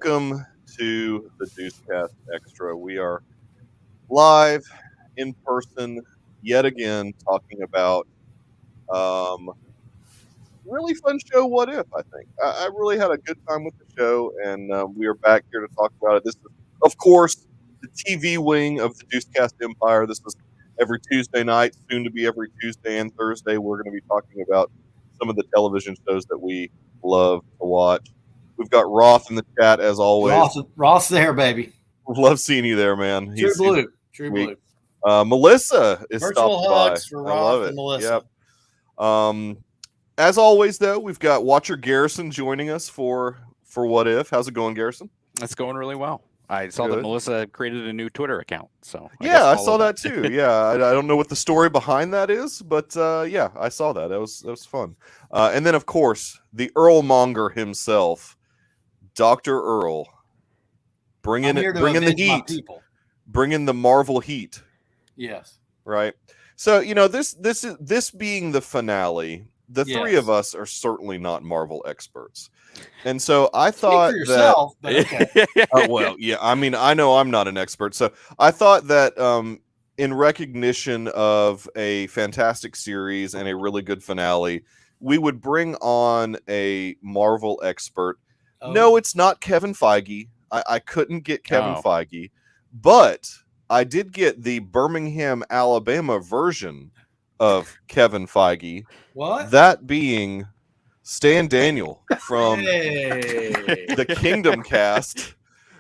welcome to the Deucecast Extra. We are live in person yet again talking about really fun show. What if? I think I really had a good time with the show, and we are back here to talk about it. This is, of course, the TV wing of the Deucecast Empire. This is every Tuesday night, soon to be every Tuesday and Thursday. We're going to be talking about some of the television shows that we love to watch. We've got Roth in the chat as always. Roth's there, baby. Love seeing you there, man. True blue. Melissa is virtual stopping hugs by. for Roth and Melissa. Yep. As always, though, we've got Watcher Garrison joining us for What If. How's it going, Garrison? It's going really well. I saw that Melissa created a new Twitter account. So I saw that too. Yeah, I don't know what the story behind that is, but yeah, I saw that. That was fun. And then, of course, the Earl Monger himself, Dr. Earl, bringing the heat, bringing the Marvel heat. Yes. Right. So this being the finale. The three of us are certainly not Marvel experts. And so I thought yourself, but okay. Well, yeah, I mean, I know I'm not an expert. So I thought that in recognition of a fantastic series and a really good finale, we would bring on a Marvel expert. Oh. No, it's not Kevin Feige. I couldn't get Kevin Feige, but I did get the Birmingham, Alabama version of Kevin Feige. What? That being Stan Daniel from the Kingdom Cast.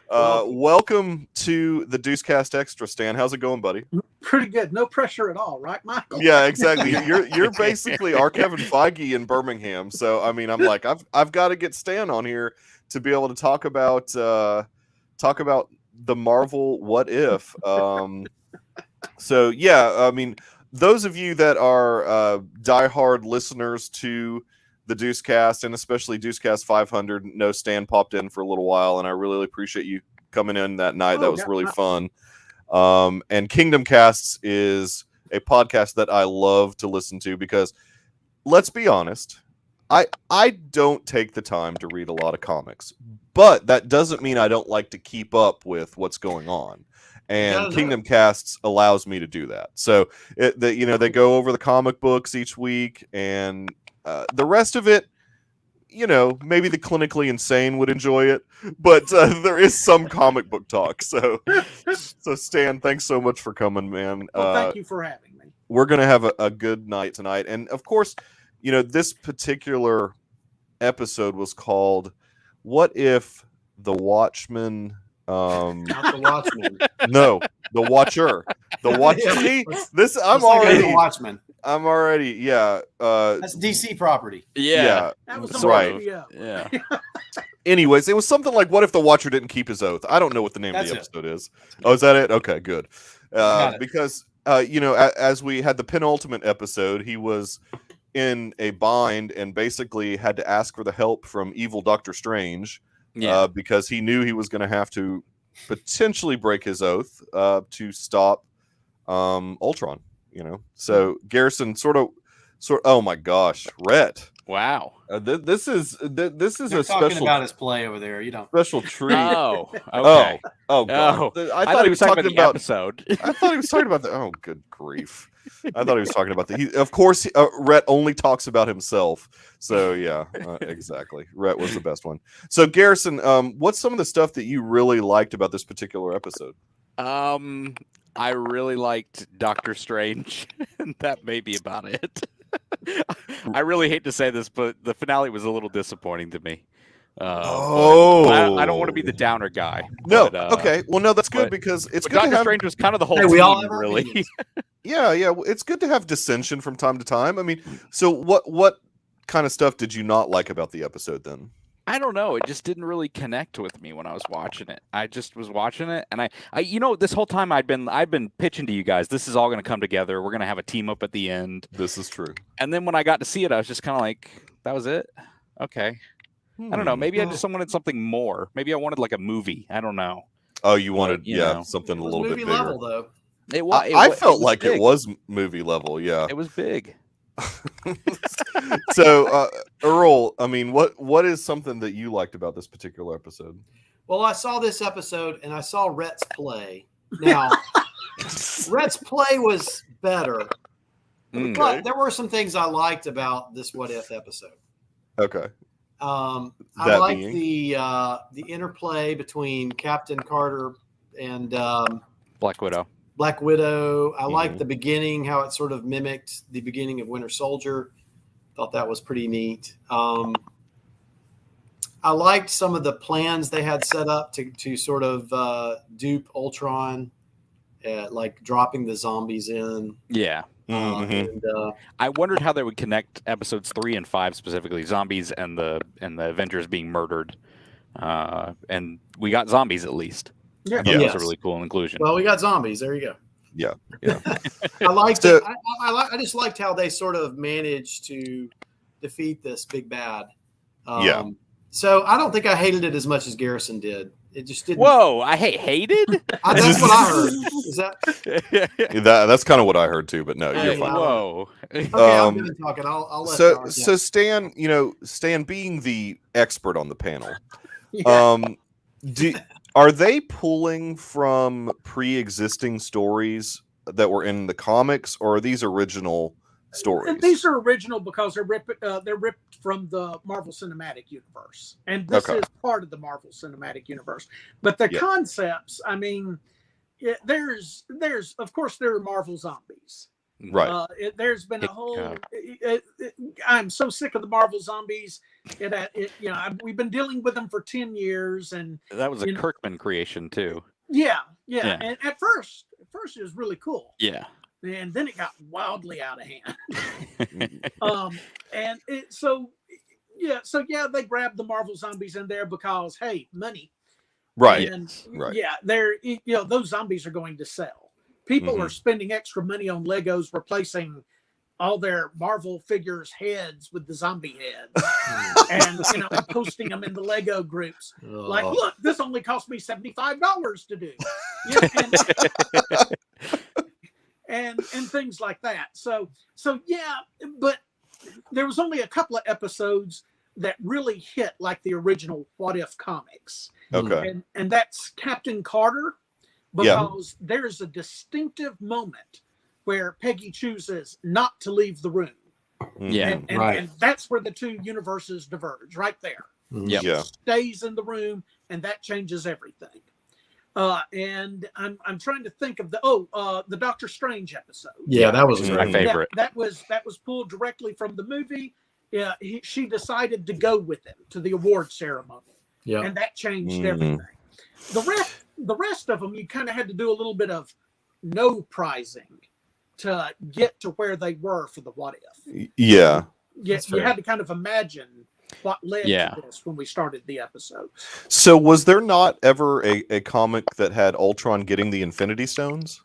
Welcome to the Deucecast Extra, Stan. How's it going, buddy? Pretty good. No pressure at all, right, Michael? Yeah, exactly. You're basically our Kevin Feige in Birmingham. So I mean, I'm like, I've got to get Stan on here to be able to talk about the Marvel What If. So yeah, I mean, those of you that are diehard listeners to the Deucecast, and especially Deucecast 500, know Stan popped in for a little while, and I really appreciate you coming in that night. That was really fun. And Kingdom Casts is a podcast that I love to listen to because, let's be honest, I don't take the time to read a lot of comics, but that doesn't mean I don't like to keep up with what's going on. And Kingdom Casts allows me to do that. So they go over the comic books each week, and the rest of it, maybe the clinically insane would enjoy it, but there is some comic book talk. So Stan, thanks so much for coming, man. Well, thank you for having me. We're gonna have a good night tonight, and of course, this particular episode was called "What If the Watchmen." Not the Watchmen. No, the Watcher. The Watcher. See, this I'm like already the Watchmen. I'm already That's DC property. Yeah. That was right. Yeah. Anyways, it was something like, "What if the Watcher didn't keep his oath?" I don't know what the name of the episode is. Oh, is that it? Okay, good. Because as we had the penultimate episode, he was in a bind and basically had to ask for the help from evil Doctor Strange. Because he knew he was going to have to potentially break his oath to stop Ultron. So Garrison sort of. Oh my gosh, Rhett! Wow, this is They're a talking special about his play over there. You don't special treat. Oh, okay. Oh God! I thought he was talking about the episode. I thought he was talking about the. Oh, good grief! I thought he was talking about the. Of course, Rhett only talks about himself. So yeah, exactly. Rhett was the best one. So Garrison, what's some of the stuff that you really liked about this particular episode? I really liked Doctor Strange, and that may be about it. I really hate to say this, but the finale was a little disappointing to me. I don't want to be the downer guy. No, okay. Well, no, that's good because it's good. Doctor Strange was kind of the whole team, we all have really. Yeah. It's good to have dissension from time to time. I mean, so what kind of stuff did you not like about the episode then? I don't know. It just didn't really connect with me when I was watching it. I just was watching it, and I this whole time I've been pitching to you guys. This is all going to come together. We're going to have a team up at the end. This is true. And then when I got to see it, I was just kind of like, that was it. Okay. I don't know. Maybe I just wanted something more. Maybe I wanted like a movie. I don't know. Oh, you wanted something a little bit bigger. Movie level though. I felt like it was movie level. Yeah, it was big. So, Earl, I mean, what is something that you liked about this particular episode? Well, I saw this episode and I saw Rhett's play. Now, Rhett's play was better, but there were some things I liked about this What If episode. Okay. I That liked being? the interplay between Captain Carter and Black Widow. Black Widow. I Mhm. liked the beginning, how it sort of mimicked the beginning of Winter Soldier. Thought that was pretty neat. I liked some of the plans they had set up to sort of dupe Ultron, like dropping the zombies in. Yeah. And I wondered how they would connect episodes 3 and 5 specifically, zombies and the Avengers being murdered. And we got zombies at least. Yeah. I thought that was Yes. a really cool inclusion. well, we got zombies. There you go. Yeah. I liked So- it. I just liked how they sort of managed to defeat this big bad. Yeah. So I don't think I hated it as much as Garrison did. It just didn't. Whoa! I hated. That's what I heard. Is that That's kind of what I heard too, but no, you're Hey, fine. Whoa! okay? I'm Um, done talking. I'll let So, Howard so Stan, Stan being the expert on the panel, Yeah. are they pulling from pre-existing stories that were in the comics, or are these original stories? And these are original because they're ripped from the Marvel Cinematic Universe, and this Okay. is part of the Marvel Cinematic Universe. But the Yeah. concepts, I mean, there's of course there are Marvel zombies. Right. There's been a Hic- whole. I'm so sick of the Marvel zombies. We've been dealing with them for 10 years, and That was a you know- Kirkman creation too. yeah. Yeah. And at first it was really cool. Yeah. And then it got wildly out of hand. They grabbed the Marvel zombies in there because, hey, money. Right. And Right. yeah, those zombies are going to sell. People are spending extra money on Legos replacing all their Marvel figures heads with the zombie heads and posting them in the Lego groups. Like, look, this only cost me $75 to do. And things like that. So yeah, but there was only a couple of episodes that really hit like the original What If comics. Okay. And that's Captain Carter, because there's a distinctive moment where Peggy chooses not to leave the room. Yeah. And that's where the two universes diverge, right there. Yep. Yeah. Stays in the room, and that changes everything. And I'm trying to think of the Doctor Strange episode. Yeah, that was Mhm. My great. favorite. That was pulled directly from the movie. Yeah, she decided to go with him to the award ceremony, Yeah. and that changed Mhm. everything. The rest of them, you kind of had to do a little bit of no prizing to get to where they were for the What If. Yeah. That's You fair. had to kind of imagine what led Yeah. to this when we started the episode. So was there not ever a comic that had Ultron getting the Infinity Stones?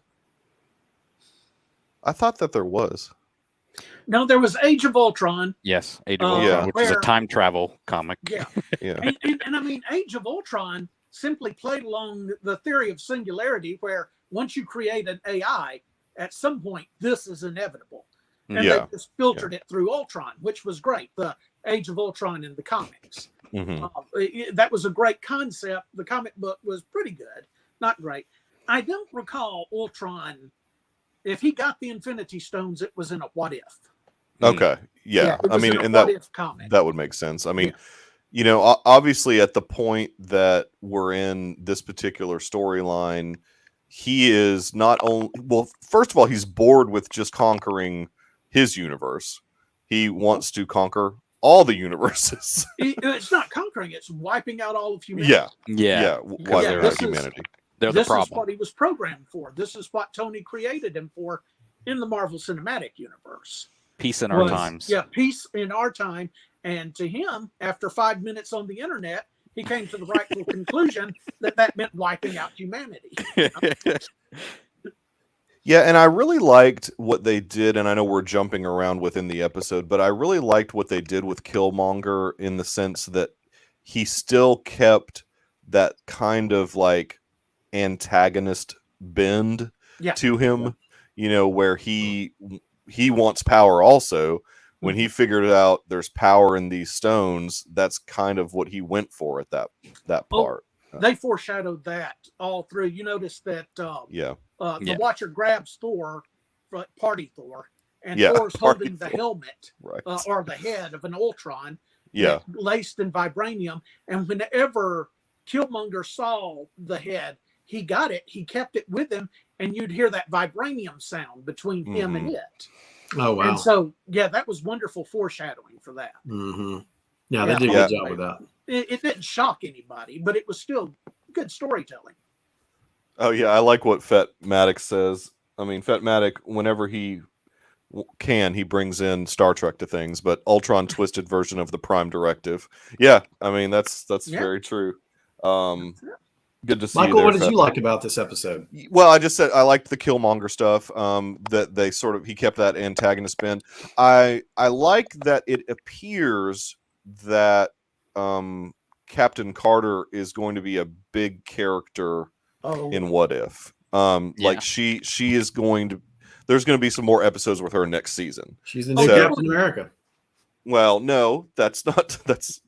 I thought that there was. No, there was Age of Ultron. Yes. Age of Yeah. Ultron, which is a Where- time travel comic. Yeah. Yeah. And I mean, Age of Ultron simply played along the theory of singularity, where once you create an AI, at some point, this is inevitable. And Yeah. they just filtered it through Ultron, which was great. The Age of Ultron in the comics. Mhm. That was a great concept. The comic book was pretty good, not great. I don't recall Ultron. If he got the Infinity Stones, it was in a What If. Okay. Yeah. it I was mean, in a and What that If comic. that would make sense. I mean, obviously at the point that we're in this particular storyline, he is not only, well, first of all, he's bored with just conquering his universe. He wants to conquer all the universes. It's not conquering; it's wiping out all of humanity. Yeah. Yeah. Wiping they're- out this is- humanity. They're the This is problem. what he was programmed for. This is what Tony created him for in the Marvel Cinematic Universe. Peace in our Was- times. Yeah, peace in our time. And to him, after 5 minutes on the internet, he came to the rightful conclusion that meant wiping out humanity. Yeah, and I really liked what they did, and I know we're jumping around within the episode, but I really liked what they did with Killmonger in the sense that he still kept that kind of like antagonist bend Yeah. to him, where he wants power also. When he figured out there's power in these stones, that's kind of what he went for at that part. they foreshadowed that all through. You notice that Yeah. the Watcher grabs Thor, Party Thor, and Yeah, Thor's Party holding the Thor. helmet Right. or the head of an Ultron Yeah. laced in vibranium. And whenever Killmonger saw the head, he got it, he kept it with him, and you'd hear that vibranium sound between him and it. Oh, wow. And so, yeah, that was wonderful foreshadowing for that. Mm-hmm. Yeah, they Yeah. did a Yeah. good job with that. It didn't shock anybody, but it was still good storytelling. Oh yeah, I like what Fetmatic says. I mean, Fetmatic, whenever he can, he brings in Star Trek to things, but Ultron twisted version of the Prime Directive. Yeah, I mean that's Yeah. very true. Good to see Michael, you there, what did you Fetmatic. like about this episode? Well, I just said I liked the Killmonger stuff. That they he kept that antagonist bend. I like that it appears that Captain Carter is going to be a big character in What If. Like she is going to. There's going to be some more episodes with her next season. She's the new Captain America. Well, no, that's not. That's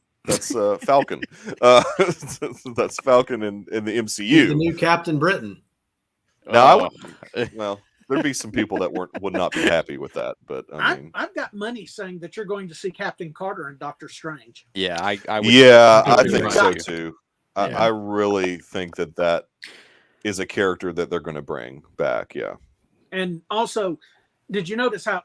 Falcon. That's Falcon in the MCU. She's the new Captain Britain. Now, well, there'd be some people that would not be happy with that, but I mean, I've got money saying that you're going to see Captain Carter and Doctor Strange. Yeah, I would, I think right. so too. Yeah. I really think that is a character that they're going to bring back. Yeah, and also, did you notice how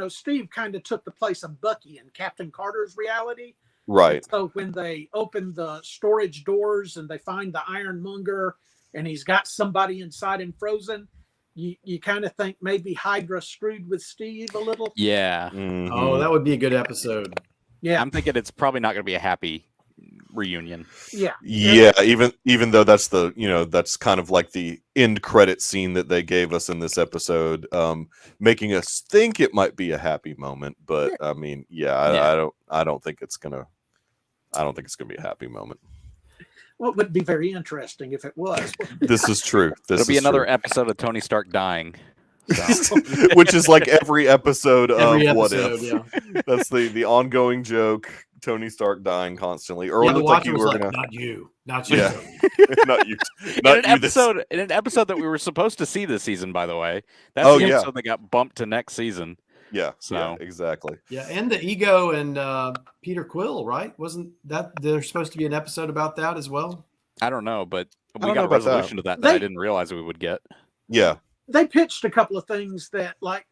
Steve kind of took the place of Bucky in Captain Carter's reality? right. So when they open the storage doors and they find the Ironmonger and he's got somebody inside him frozen, you kind of think maybe Hydra screwed with Steve a little. Yeah. Mhm. Oh, that would be a good episode. Yeah. I'm thinking it's probably not going to be a happy reunion. Yeah. Yeah, even though that's that's kind of like the end credit scene that they gave us in this episode, making us think it might be a happy moment, but I mean, I don't think it's gonna be a happy moment. Well, it would be very interesting if it was. This is true. It'll be another episode of Tony Stark dying. So. Which is like every episode of What episode, If. yeah. That's the ongoing joke. Tony Stark dying constantly. Yeah, Erwin the looked like Watcher you was were like, gonna. not you. Not you. Yeah, not you. In Not an you. episode, in an episode that we were supposed to see this season, by the way. That's Oh, the yeah. episode that got bumped to next season. Yeah, So. yeah, exactly. Yeah, and the Ego and Peter Quill, right? Wasn't that there's supposed to be an episode about that as well? I don't know, but I we don't got know a about that. resolution to that I didn't realize we would get. Yeah. They pitched a couple of things that, like,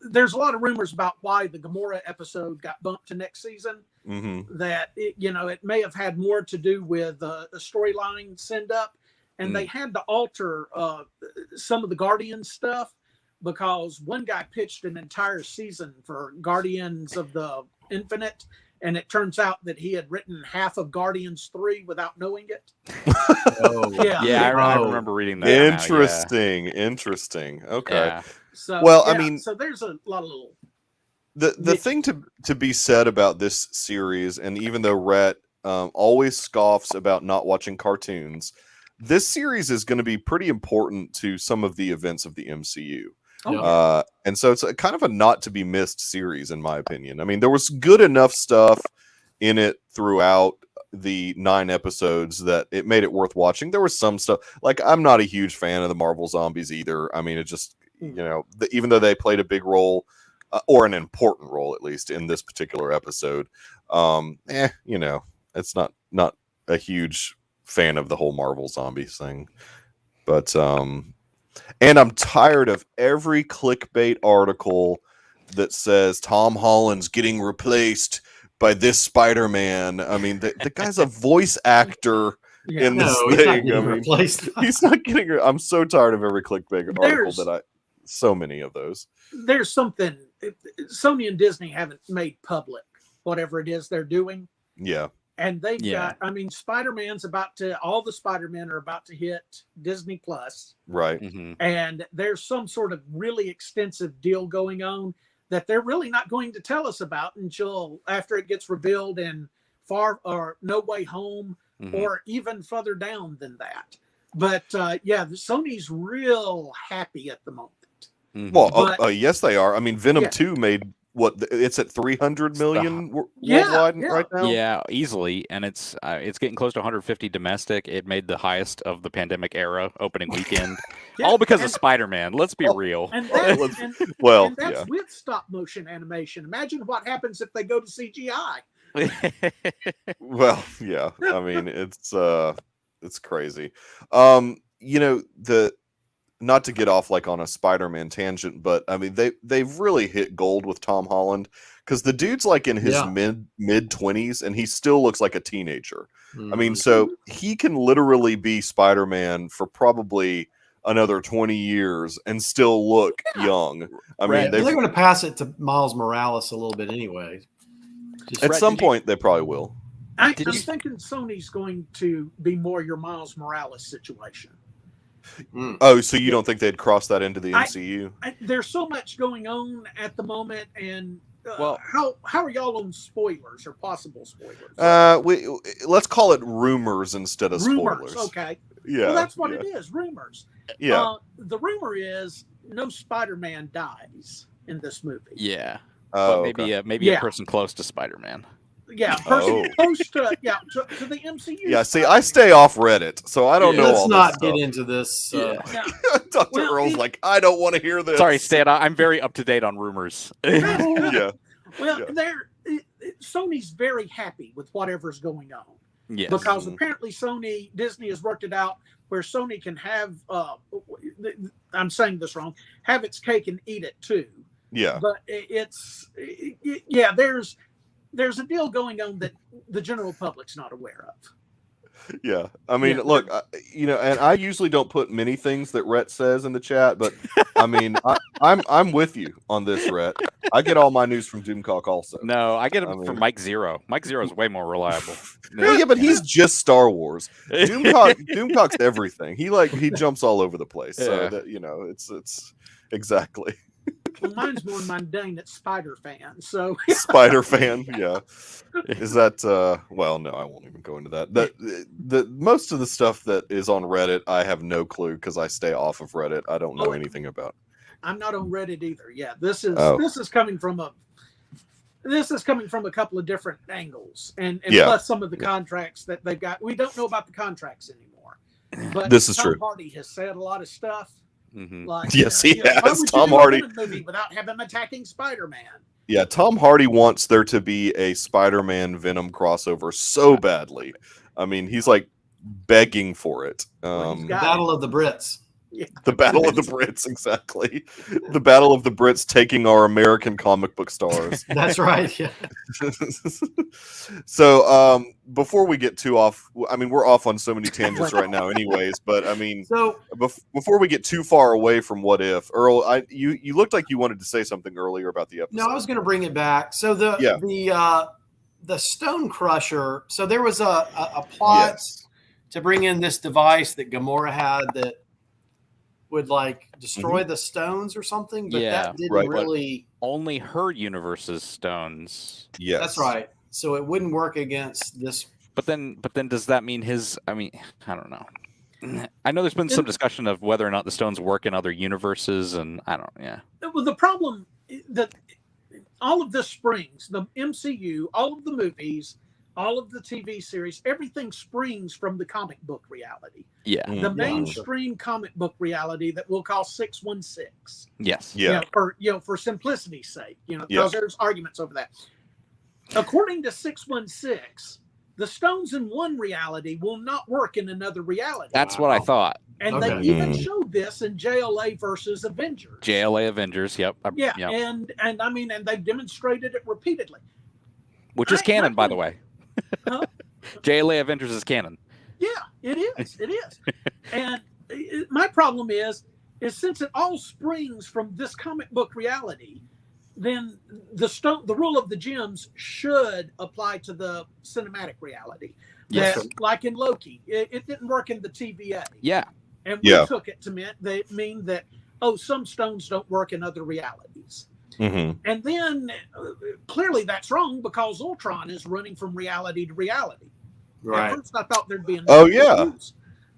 there's a lot of rumors about why the Gamora episode got bumped to next season. Mm-hmm. That it may have had more to do with a storyline send up, and they had to alter some of the Guardians stuff because one guy pitched an entire season for Guardians of the Infinite, and it turns out that he had written half of Guardians 3 without knowing it. Oh, Yeah, I Oh. remember reading that. now, yeah. Interesting. Okay. Yeah. So, Well, I mean- so there's a lot of little. The thing to be said about this series, and even though Rhett always scoffs about not watching cartoons, this series is going to be pretty important to some of the events of the MCU. Yeah. And so it's a kind of a not to be missed series, in my opinion. I mean, there was good enough stuff in it throughout the 9 episodes that it made it worth watching. There was some stuff, like, I'm not a huge fan of the Marvel Zombies either. I mean, it just, even though they played a big role, or an important role at least in this particular episode, it's not a huge fan of the whole Marvel Zombies thing. But and I'm tired of every clickbait article that says Tom Holland's getting replaced by this Spider-Man. I mean, the guy's a voice actor in this No, he's not thing. getting replaced. He's not getting. I'm so tired of every clickbait article so many of those. There's something Sony and Disney haven't made public, whatever it is they're doing. Yeah. And they've got, I mean, all the Spider-Men are about to hit Disney Plus. Right. Mm-hmm. And there's some sort of really extensive deal going on that they're really not going to tell us about until after it gets revealed in Far or No Way Home, or even further down than that. But Sony's real happy at the moment. Well, yes, they are. I mean, Venom 2 made it's at 300 million Yeah, worldwide yeah. right now. Yeah, easily, and it's getting close to 150 domestic. It made the highest of the pandemic era opening weekend, Yeah, all because of and- Spider-Man. Let's be real. And Well, that's, and, well, and that's yeah. with stop motion animation. Imagine what happens if they go to CGI. Well, yeah. I mean, it's crazy. Not to get off like on a Spider-Man tangent, but I mean they've really hit gold with Tom Holland, because the dude's like in his Yeah. mid 20s and he still looks like a teenager. I mean, Mhm. so he can literally be Spider-Man for probably another 20 years and still look young. I Right. mean, they're they've, going to pass it to Miles Morales a little bit anyway. Just at Brett, some did you- point they probably will. I'm Did you- thinking Sony's going to be more your Miles Morales situation. Mm. Oh, so you don't think they'd cross that into the I- MCU? There's so much going on at the moment, and Well- how are y'all on spoilers or possible spoilers? Let's call it rumors instead of Rumors, spoilers. okay. Yeah. Well, that's what yeah, it is, rumors. Yeah. The rumor is no Spider-Man dies in this movie. Yeah, Oh, but maybe okay. maybe Yeah. a person close to Spider-Man. Yeah, person Oh. close to the MCU. Yeah, see, I stay off Reddit, so I don't Yeah. know Let's all not this get stuff. into this. Yeah. Yeah. Dr. Well, Earl's it- like, I don't want to hear this. Sorry, Stan. I'm very up to date on rumors. Yeah. Well, Yeah. Sony's very happy with whatever's going on Yes. because Mhm. apparently Disney has worked it out where Sony can have, I'm saying this wrong, have its cake and eat it too. Yeah. But there's a deal going on that the general public's not aware of. Yeah. I mean, Yeah. look, and I usually don't put many things that Rhett says in the chat, but I mean, I'm with you on this, Rhett. I get all my news from Doomcock also. No, I get it I from mean- Mike Zero. Mike Zero is way more reliable. Well, yeah, but he's just Star Wars. Doomcock's everything. He jumps all over the place. So Yeah. that it's exactly. Well, mine's more mundane. It's Spider Fan. So Spider fan, yeah. Is that well, no, I won't even go into that. The most of the stuff that is on Reddit, I have no clue because I stay off of Reddit. I don't know Oh. anything about. I'm not on Reddit either. Yeah, this is Oh. this is coming from a couple of different angles, and Yeah. plus some of the contracts that they've got. We don't know about the contracts anymore. But This is Tom true. Hardy has said a lot of stuff. Mhm. Like Yes, he why has. would Tom you do Hardy. a Venom movie without having attacking Spider-Man. Yeah, Tom Hardy wants there to be a Spider-Man Venom crossover so badly. I mean, he's like begging for it. Well, he's got- Battle of the Brits. The Battle of the Brits, exactly. The Battle of the Brits taking our American comic book stars. That's right. Yeah. So, before we get too off, I mean, we're off on so many tangents right now, anyways. But I mean, So before we get too far away from What If, Earl, you looked like you wanted to say something earlier about the episode. no, I was going to bring it back. So the Stone Crusher. So there was a plot Yes. to bring in this device that Gamora had that would like destroy the stones or something, but Yeah, that didn't right. really. Only her universe's stones. Yes. That's right. So it wouldn't work against this. But then does that mean his? I mean, I don't know. I know there's been some discussion of whether or not the stones work in other universes, and I don't. Yeah. Well, the problem that all of this springs, the MCU, all of the movies, all of the TV series, everything springs from the comic book reality. Yeah. Mm, The yeah. mainstream comic book reality that we'll call 616. Yes. Yeah. For simplicity's sake, Yeah. because there's arguments over that. According to 616, the stones in one reality will not work in another reality. That's what I thought. And Okay. they even Mm. showed this in JLA versus Avengers. JLA Avengers. Yep. Yeah, Yep. and I mean, and they've demonstrated it repeatedly. Which is canon, by the way. Huh? JLA Avengers is canon. Yeah, it is. It is. And my problem is since it all springs from this comic book reality, then the rule of the gems should apply to the cinematic reality. Yes. That, like in Loki, it didn't work in the TVA, Yeah. and we Yeah. took it to mean that some stones don't work in other realities. Mm-hmm. And then clearly that's wrong because Ultron is running from reality to reality. At Right. first I thought thereed be Oh, yeah.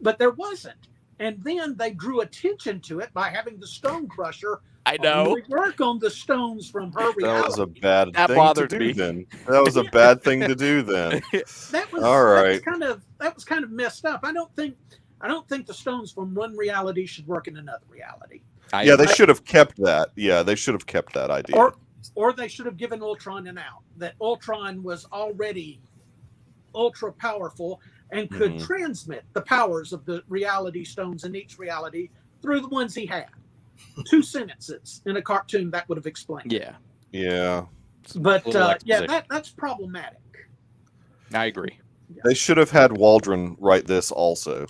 but there wasn't. And then they drew attention to it by having the Stone Crusher I know. only work on the stones from her reality. That was a bad That thing to bothered do me. then. That was a bad thing to do then. That was All right. that was kind of messed up. I don't think the stones from one reality should work in another reality. Yeah, they should have kept that. Yeah, they should have kept that idea. Or they should have given Ultron an out. That Ultron was already ultra powerful and could transmit the powers of the reality stones in each reality through the ones he had. 2 sentences in a cartoon that would have explained. Yeah. Yeah. But that's problematic. I agree. They should have had Waldron write this also.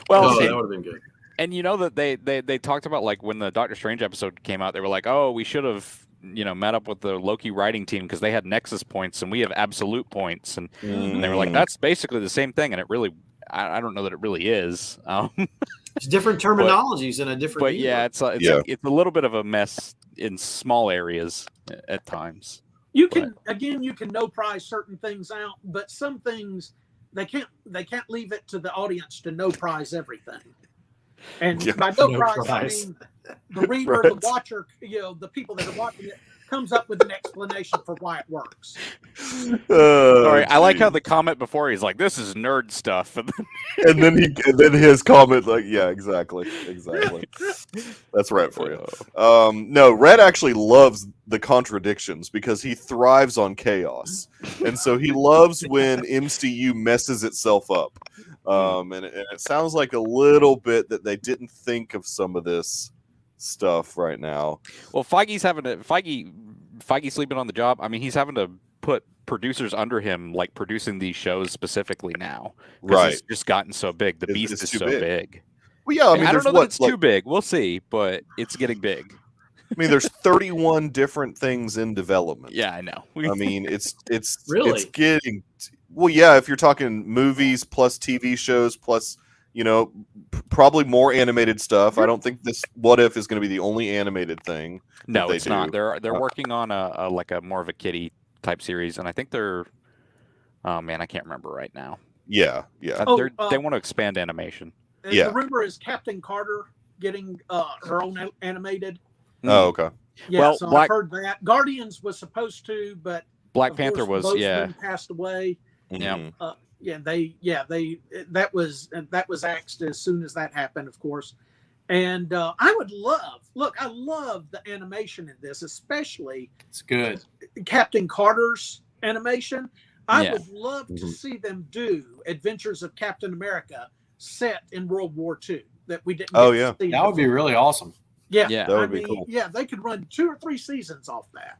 Well, that would have been good. And you know that they talked about, like, when the Doctor Strange episode came out, they were like, oh, we should have, met up with the Loki writing team because they had Nexus points and we have absolute points. And they were like, that's basically the same thing. And it really, I don't know that it really is. It's different terminologies in a different. But yeah, it's a little bit of a mess in small areas at times. You can no prize certain things out, but some things they can't leave it to the audience to no prize everything. And by no prize, I mean the reader, the watcher, the people that are watching it comes up with an explanation for why it works. Sorry, I like how the comment before he's like, "This is nerd stuff," and then his comment like, "Yeah, exactly. That's right for you." No, Red actually loves the contradictions because he thrives on chaos, and so he loves when MCU messes itself up. And it sounds like a little bit that they didn't think of some of this stuff right now. Well, Feige's sleeping on the job. I mean, he's having to put producers under him, like producing these shows specifically now. Right. It's just gotten so big. The beast is so big. Well, yeah, I mean, I don't know that it's too big. We'll see, but it's getting big. I mean, there's 31 different things in development. Yeah, I know. I mean, it's really it's getting. Well, yeah, if you're talking movies plus TV shows plus, probably more animated stuff. I don't think this What If is going to be the only animated thing. No, it's not. They're working on a more of a kiddie type series, and I think they're. Oh man, I can't remember right now. Yeah. They want to expand animation. The rumor is Captain Carter getting her own animated. Oh, okay. Yeah, well, so I've heard that. Guardians was supposed to, but Black Panther was passed away. Yeah. That was axed as soon as that happened, of course. And I love the animation in this, especially it's good. Captain Carter's animation. I would love to see them do Adventures of Captain America set in World War II that we didn't. See that would be really awesome. Yeah, that would be cool. Yeah, they could run 2 or 3 seasons off that.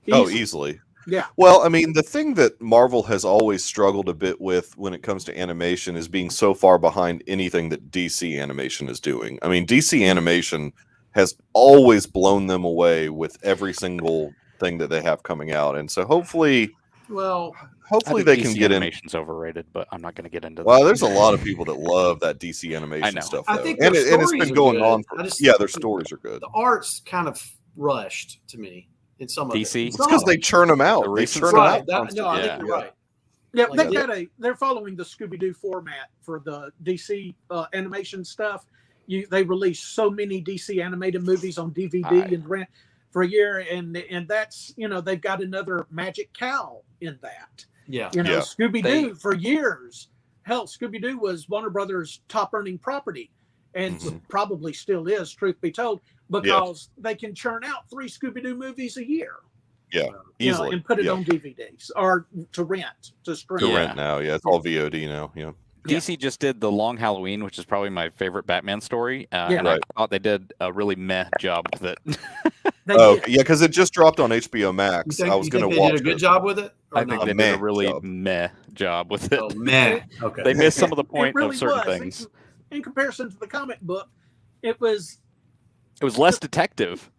Easily. Yeah. Well, I mean, the thing that Marvel has always struggled a bit with when it comes to animation is being so far behind anything that DC animation is doing. I mean, DC animation has always blown them away with every single thing that they have coming out, and so hopefully they can get in. Animation's overrated, but I'm not going to get into that. Well, there's a lot of people that love that DC animation stuff, though. I think and it's been going on for. Their stories are good. The art's kind of rushed to me. In some DC, it's because they churn them out. I think you're right. Yeah, they're following the Scooby-Doo format for the DC animation stuff. They release so many DC animated movies on DVD and rent for a year, and that's they've got another Magic Cow in that. Yeah, Scooby-Doo for years. Hell, Scooby-Doo was Warner Brothers' top earning property, and probably still is, truth be told. Because they can churn out 3 Scooby-Doo movies a year. Yeah, easily. And put it on DVDs or to rent, to stream. To rent now, it's all VOD now, DC just did The Long Halloween, which is probably my favorite Batman story. And I thought they did a really meh job with it. Because it just dropped on HBO Max. I was going to watch it. They did a good job with it? I think they did a really meh job with it. Oh, meh. Okay. They missed some of the point really of certain things. In comparison to the comic book, it was less detective.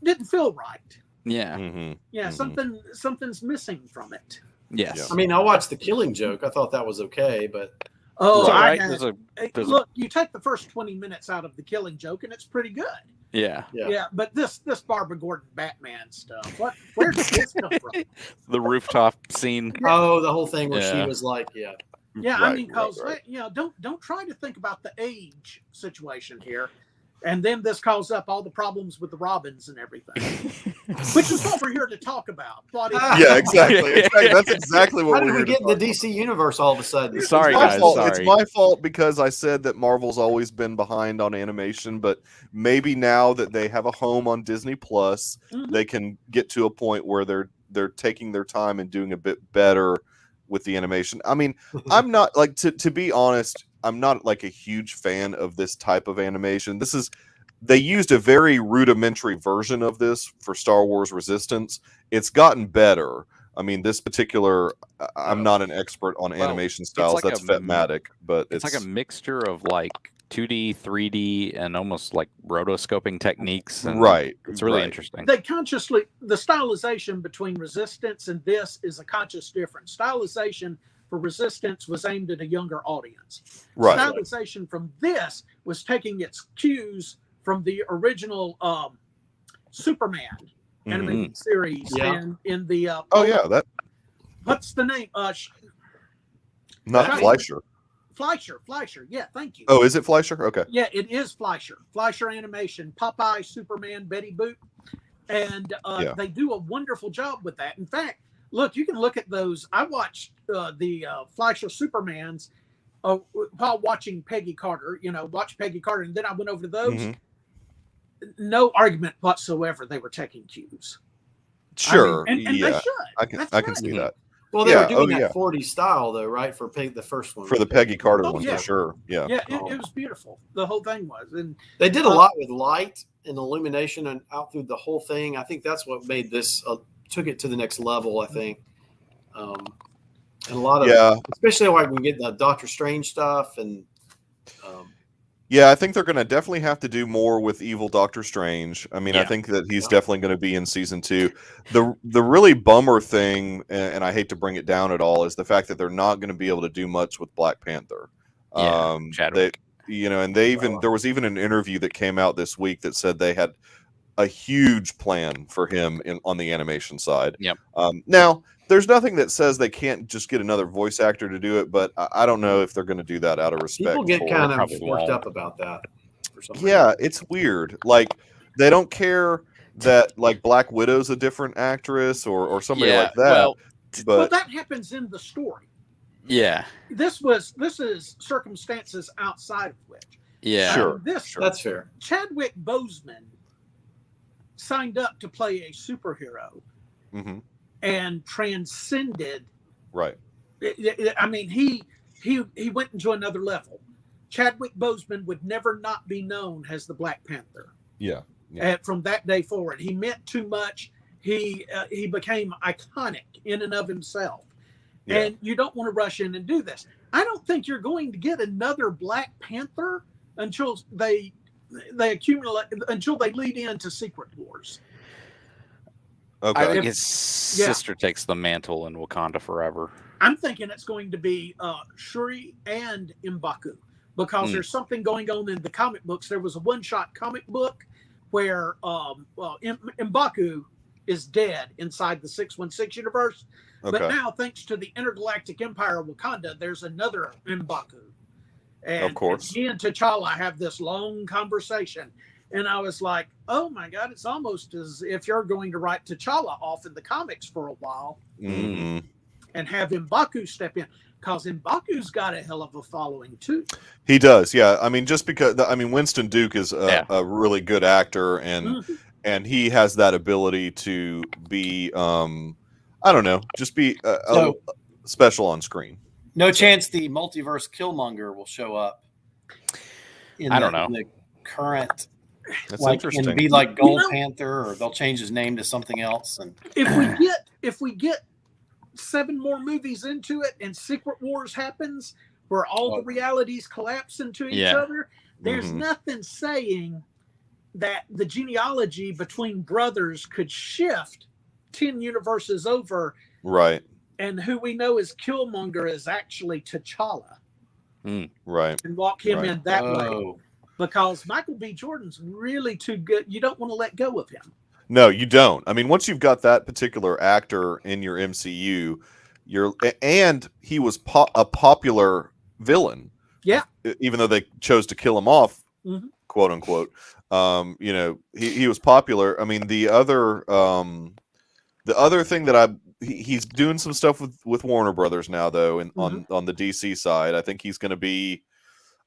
Didn't feel right. Yeah. Yeah, something's missing from it. Yes. Yeah. I mean, I watched The Killing Joke. I thought that was okay, but look, you take the first 20 minutes out of The Killing Joke and it's pretty good. Yeah. But this Barbara Gordon Batman stuff, where did this come from? The rooftop scene. Oh, the whole thing where she was like, Yeah, Right, I mean, because right. don't try to think about the age situation here, and then this calls up all the problems with the Robins and everything, which is what we're here to talk about. Yeah, exactly. That's exactly what How we're did we here get to in the talk DC universe all of a sudden? Sorry, It's my guys. fault. Sorry. It's my fault because I said that Marvel's always been behind on animation, but maybe now that they have a home on Disney Plus, Mhm. they can get to a point where they're taking their time and doing a bit better with the animation. I mean, I'm not like to be honest, I'm not like a huge fan of this type of animation. They used a very rudimentary version of this for Star Wars Resistance. It's gotten better. I mean, this particular, I'm not an expert on animation styles. like That's a Fetmatic, but It's like a mixture of like 2D, 3D, and almost like rotoscoping techniques. And right. It's really right. interesting. They consciously, the stylization between Resistance and this is a conscious difference. Stylization for Resistance was aimed at a younger audience. Right. Stylization from this was taking its cues from the original Superman animated series, Yeah. and in the that what's the name? not Right. Fleischer. Fleischer. Yeah, thank you. Oh, is it Fleischer? Okay. Yeah, it is Fleischer. Fleischer Animation, Popeye, Superman, Betty Boop, and they do a wonderful job with that. In fact, look, you can look at those. I watched the Fleischer Supermans while watching Peggy Carter. Watch Peggy Carter, and then I went over to those. Mhm. No argument whatsoever. They were taking cues. Sure. I mean, and they should. I can That's I can right. see that Well, they Yeah, were doing oh, that yeah. 40 style though, right? For the first one. for the Peggy Carter Oh, one yeah. for sure. Yeah. Yeah, it was beautiful. The whole thing was, and They did a lot with light and illumination and out through the whole thing. I think that's what made this took it to the next level. I think, and a lot of especially like we get the Doctor Strange stuff and. Yeah, I think they're going to definitely have to do more with Evil Doctor Strange. I mean, I Yeah. think that he's definitely going to be in season 2. The really bummer thing, and I hate to bring it down at all, is the fact that they're not going to be able to do much with Black Panther. Yeah, Chadwick. And there was even an interview that came out this week that said they had a huge plan for him on the animation side. Yep. Now, there's nothing that says they can't just get another voice actor to do it, but I don't know if they're going to do that out of respect. People get kind of probably worked won't. up about that. For some Yeah, reason. it's weird. Like they don't care that like Black Widow's a different actress or somebody like that. well, but that happens in the story. Yeah. This is circumstances outside of which. Yeah. Sure. That's fair. Chadwick Boseman signed up to play a superhero hmm and transcended. right. I mean, he went into another level. Chadwick Boseman would never not be known as the Black Panther. Yeah. From that day forward, he meant too much. He became iconic in and of himself. Yeah. And you don't want to rush in and do this. I don't think you're going to get another Black Panther until they accumulate, until they lead into Secret Wars. Okay. I think his sister takes the mantle in Wakanda forever. I'm thinking it's going to be Shuri and M'Baku, because there's something going on in the comic books. There was a one-shot comic book where M'Baku is dead inside the 616 universe. Okay. But now, thanks to the intergalactic empire of Wakanda, there's another M'Baku. And Of course. he and T'Challa have this long conversation. And I was like, oh my God, it's almost as if you're going to write T'Challa off in the comics for a while hmm and have M'Baku step in. Because M'Baku's got a hell of a following too. He does. Yeah. I mean, just because Winston Duke is a really good actor, and he has that ability to be I don't know, just be special on screen. No chance the multiverse Killmonger will show up. I don't know. In the current, That's like, interesting. and be like Gold Panther, or they'll change his name to something else. And If we get 7 more movies into it and Secret Wars happens where all the realities collapse into each other, there's nothing saying that the genealogy between brothers could shift 10 universes over. Right. And who we know as Killmonger is actually T'Challa. Right. And walk him in that way. Oh. Because Michael B. Jordan's really too good. You don't want to let go of him. No, you don't. I mean, once you've got that particular actor in your MCU, and he was a popular villain. Yeah. Even though they chose to kill him off, Mhm. quote unquote. He was popular. I mean, the other thing that he's doing some stuff with Warner Brothers now, though, on the DC side. I think he's going to be.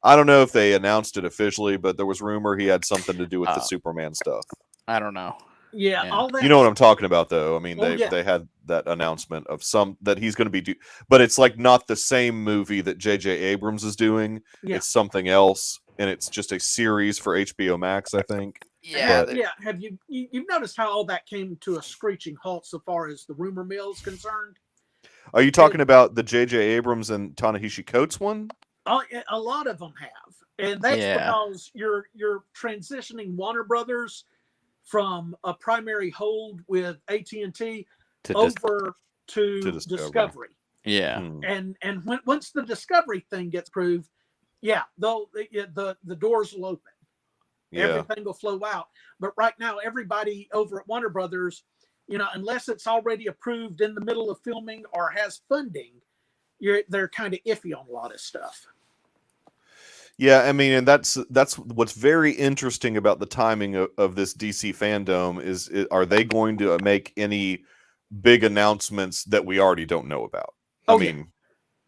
I don't know if they announced it officially, but there was rumor he had something to do with the Superman stuff. I don't know. Yeah, all that. You know what I'm talking about, though. I mean, yeah. they had that announcement of that he's going to be but it's like not the same movie that J.J. Abrams is doing. Yeah. It's something else, and it's just a series for HBO Max, I think. Yeah, Have you've noticed how all that came to a screeching halt so far as the rumor mill is concerned? Are you talking about the J.J. Abrams and Ta-Nehisi Coates one? A lot of them have, and that's because you're transitioning Warner Brothers from a primary hold with AT&T over to Discovery. Yeah, and once the Discovery thing gets approved, the doors will open. Everything will flow out. But right now, everybody over at Warner Brothers, unless it's already approved in the middle of filming or has funding, they're kind of iffy on a lot of stuff. Yeah, I mean, and that's what's very interesting about the timing of this DC fandom is are they going to make any big announcements that we already don't know about? I mean,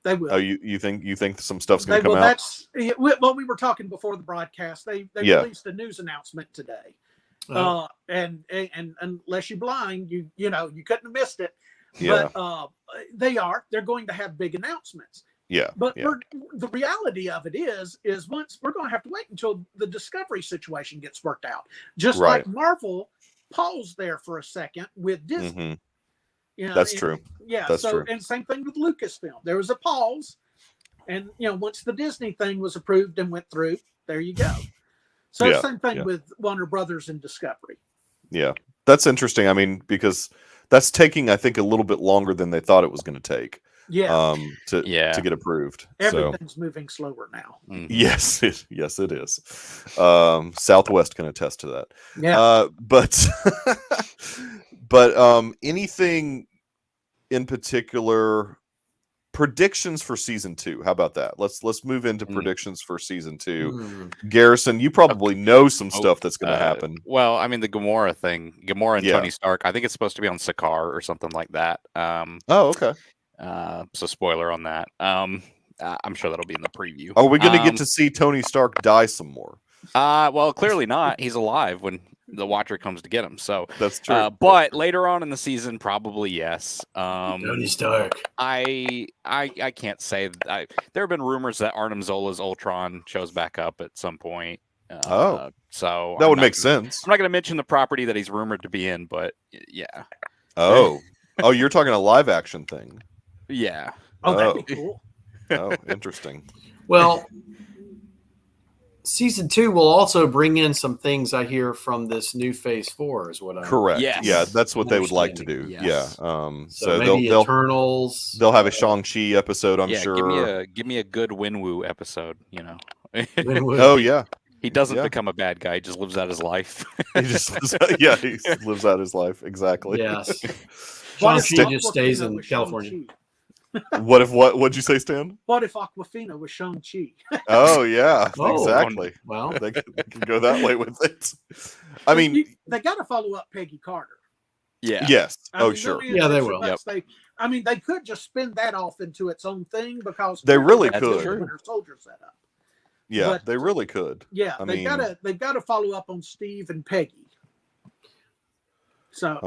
they will. Oh, you think some stuff's going to come out? We were talking before the broadcast. They released a news announcement today, and unless you're blind, you couldn't have missed it. Yeah. But they're going to have big announcements. Yeah. But the reality of it is once we're going to have to wait until the Discovery situation gets worked out. Just like Marvel paused there for a second with Disney. Mm-hmm. That's true. Yeah. That's true. And same thing with Lucasfilm. There was a pause, and once the Disney thing was approved and went through, there you go. So same thing with Warner Brothers and Discovery. Yeah, that's interesting. I mean, because that's taking, I think, a little bit longer than they thought it was going to take. To get approved. Everything's moving slower now. Mm-hmm. Yes, it is. Southwest can attest to that. Yeah. But anything in particular, predictions for season 2? How about that? Let's move into predictions for season 2. Garrison, you probably know some stuff that's going to happen. Well, I mean, the Gamora thing, Gamora and Tony Stark. I think it's supposed to be on Sakaar or something like that. Okay. So spoiler on that. I'm sure that'll be in the preview. Are we going to get to see Tony Stark die some more? Well, clearly not. He's alive when the Watcher comes to get him. So that's true. But later on in the season, probably yes. Tony Stark. I can't say. There have been rumors that Arnim Zola's Ultron shows back up at some point. So that would make sense. I'm not going to mention the property that he's rumored to be in, but yeah. Oh, you're talking a live action thing. Yeah. Oh, that'd be cool. Oh, interesting. Well, season 2 will also bring in some things I hear from this new Phase 4 is what I'm correct. Yes. Yeah, that's what they would like to do. Yes. Yeah. So maybe they'll Eternals. They'll have a Shang-Chi episode, I'm sure. Give me a good Winwoo episode, Oh yeah. He doesn't become a bad guy. He just lives out his life. He lives out his life. Exactly. Yes. Shang-Chi just stays in California. What'd you say, Stan? What if Aquafina was Shang-Chi? Oh yeah, exactly. Well, they can go that way with it. I mean, they got to follow up Peggy Carter. Yeah. Yes. Sure. Yeah, they will. Yep. They could just spin that off into its own thing because they really That's could. true. Winter Soldier setup. Yeah, But- they really could. Yeah, they've got to follow up on Steve and Peggy. So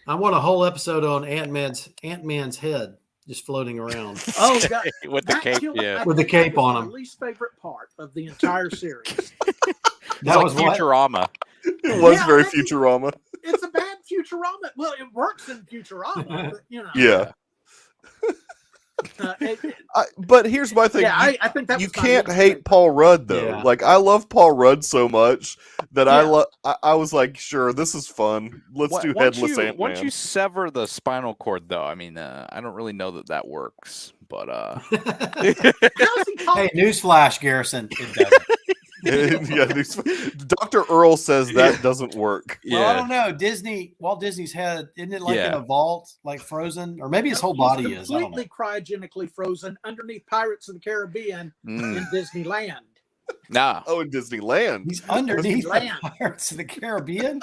I want a whole episode on Ant-Man's head just floating around. oh god, With the cape, With the cape on him. My least favorite part of the entire series. That was what? Futurama. It was Yeah, very that's- Futurama. It's a bad Futurama. Well, it works in Futurama, but Yeah. But here's my thing. I think that you was my can't least hate favorite. Paul Rudd though. Yeah. Like I love Paul Rudd so much that Yeah. I was like, sure, this is fun. Let's do headless Ant-Man. Once you sever the spinal cord, though, I mean, I don't really know that works. But How's he called? Hey, newsflash, Garrison. It doesn't. Dr. Earl says that doesn't work. Well, I don't know. Walt Disney's head, isn't it like in a vault, like frozen? Or maybe his whole body is. I don't know. Completely cryogenically frozen underneath Pirates of the Caribbean in Disneyland. Nah. Oh, in Disneyland. He's underneath the Pirates of the Caribbean?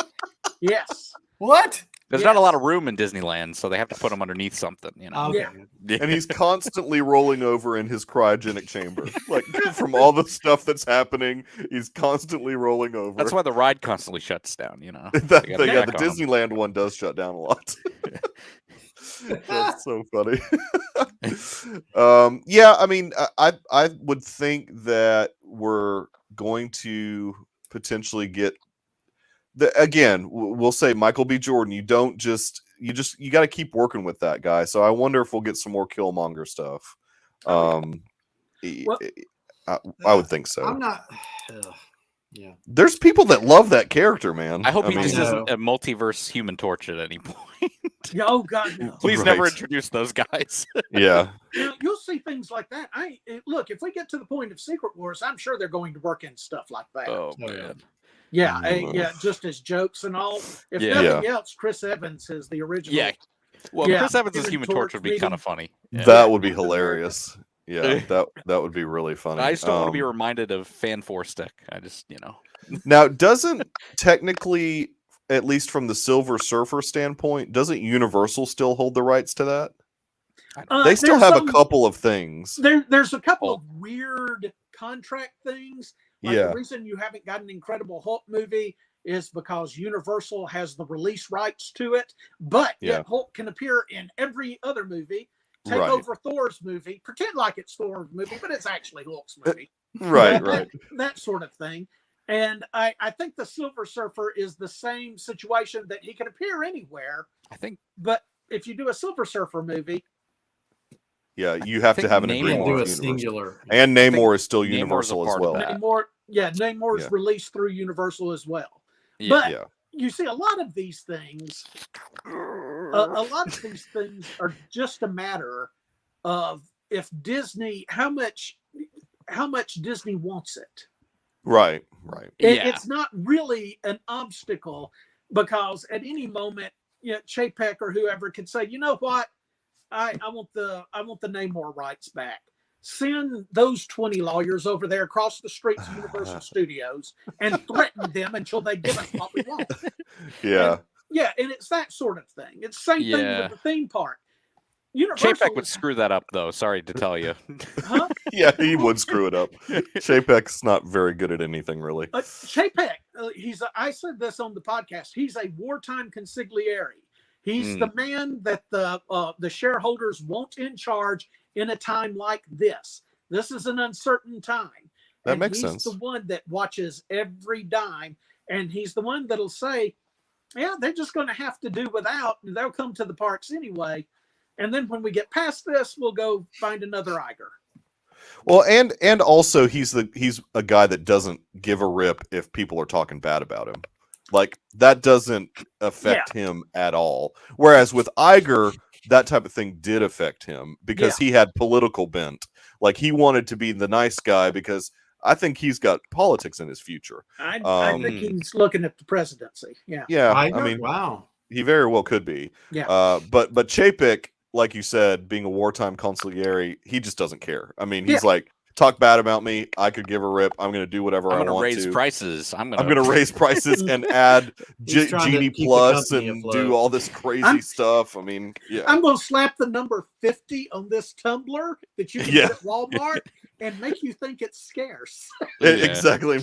Yes. What? There's not a lot of room in Disneyland, so they have to put him underneath something, you know. Okay. Yeah. And he's constantly rolling over in his cryogenic chamber. Like, from all the stuff that's happening, he's constantly rolling over. That's why the ride constantly shuts down, you know. the check on Disneyland one does shut down a lot. That's so funny. Yeah, I mean, I would think that we're going to potentially get again, we'll say Michael B. Jordan. You got to keep working with that guy. So I wonder if we'll get some more Killmonger stuff. I would think so. I'm not. Yeah. There's people that love that character, man. I hope he just isn't a multiverse Human Torch at any point. Oh God, no. Please never introduce those guys. Yeah. You'll see things like that. Look, if we get to the point of Secret Wars, I'm sure they're going to work in stuff like that. Oh man. Yeah, just as jokes and all. If nothing else, Chris Evans is the original. Yeah. Well, Chris Evans' Human Torch would be kind of funny. Yeah. That would be hilarious. Yeah, that would be really funny. I just don't want to be reminded of Fan 4 Stick. I just, Now, doesn't technically, at least from the Silver Surfer standpoint, doesn't Universal still hold the rights to that? They still have a couple of things. There's a couple of weird contract things. Like the reason you haven't got an Incredible Hulk movie is because Universal has the release rights to it, but yet Hulk can appear in every other movie, take over Thor's movie, pretend like it's Thor's movie, but it's actually Hulk's movie. Right. That sort of thing. And I think the Silver Surfer is the same situation, that he can appear anywhere. I think. But if you do a Silver Surfer movie, you have to have an agreement with singular. And Namor is still Universal as well. Namor's released through Universal as well. But you see, a lot of these things are just a matter of if Disney, how much Disney wants it. Right. It's not really an obstacle, because at any moment, Chapek or whoever could say, you know what, I want the Namor rights back. Send those 20 lawyers over there across the street to Universal Studios and threaten them until they give us what we want. Yeah. And it's that sort of thing. It's the same thing with the theme park. Chapek would screw that up, though. Sorry to tell you. Huh? Yeah, he would screw it up. Chapek's not very good at anything, really. Chapek, I said this on the podcast. He's a wartime consigliere. He's the man that the shareholders want in charge in a time like this. This is an uncertain time. That makes sense. He's the one that watches every dime, and he's the one that'll say, yeah, they're just going to have to do without, and they'll come to the parks anyway. And then when we get past this, we'll go find another Iger. Well, and also he's a guy that doesn't give a rip if people are talking bad about him. Like, that doesn't affect him at all. Whereas with Iger, that type of thing did affect him because he had political bent. Like, he wanted to be the nice guy because I think he's got politics in his future. I think he's looking at the presidency. Yeah. I mean, wow, he very well could be. Yeah. But Chapek, like you said, being a wartime consigliere, he just doesn't care. I mean, he's like, talk bad about me, I could give a rip. I'm going to do whatever I want to. I'm going to raise prices. I'm going to raise prices and add Genie Plus and do all this crazy stuff. I mean, I'm going to slap the number 50 on this tumbler that you can get at Walmart and make you think it's scarce. Exactly.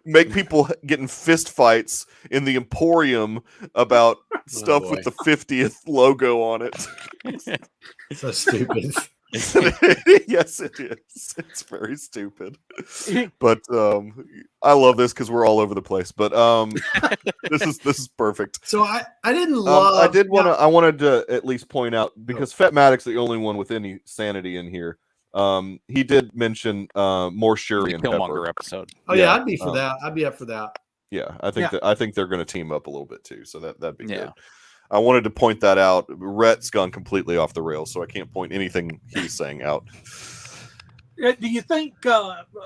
Make people getting fist fights in the Emporium about stuff with the 50th logo on it. So stupid. Yes, it is. It's very stupid. But I love this because we're all over the place. But this is perfect. So I didn't love. I wanted to at least point out, because Fetmatic's the only one with any sanity in here. He did mention more Shuri and Killmonger episode. Oh yeah, I'd be for that. I'd be up for that. Yeah, I think they're going to team up a little bit too. So that'd be good. I wanted to point that out. Rhett's gone completely off the rails, so I can't point anything he's saying out. Do you think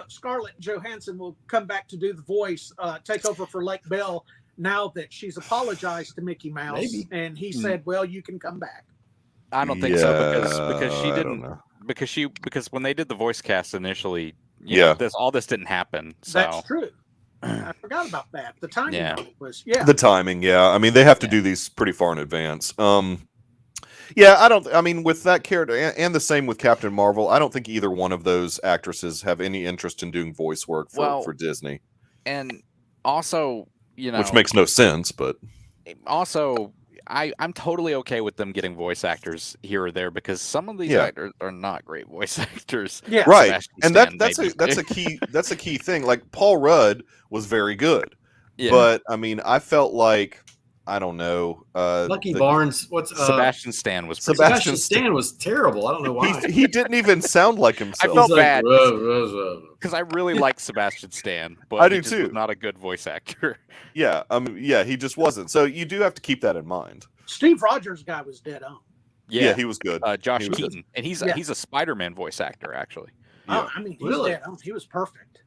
Scarlett Johansson will come back to do the voice, take over for Lake Bell now that she's apologized to Mickey Mouse? Maybe. And he said, "Well, you can come back." I don't think so because she I don't didn't know. because when they did the voice cast initially, Yeah. all this didn't happen. So That's true. I forgot about that. The timing Yeah. of it was The timing, yeah. I mean, they have to Yeah. do these pretty far in advance. Yeah, I mean, with that character, and the same with Captain Marvel, I don't think either one of those actresses have any interest in doing voice work for Disney, and also, which makes no sense. But also, I'm totally okay with them getting voice actors here or there because some of these Yeah. actors are not great voice actors. Yeah. right, Sebastian and Stan, that's a key thing. Like Paul Rudd was very good, Yeah. but I mean, I felt like I don't know. Lucky Barnes. What's Sebastian Stan was pretty Sebastian Stan was terrible. I don't know why. he didn't even sound like himself. I felt He's like, bad "Whoa." because I really like Sebastian Stan, but I do he just too. was not a good voice actor. Yeah, he just wasn't. So you do have to keep that in mind. Steve Rogers guy was dead on. Yeah, he was good. Josh He was good. Keaton, and he's Yeah. a Spider-Man voice actor actually. Yeah. Oh, I mean, he's Really? dead on. He was perfect.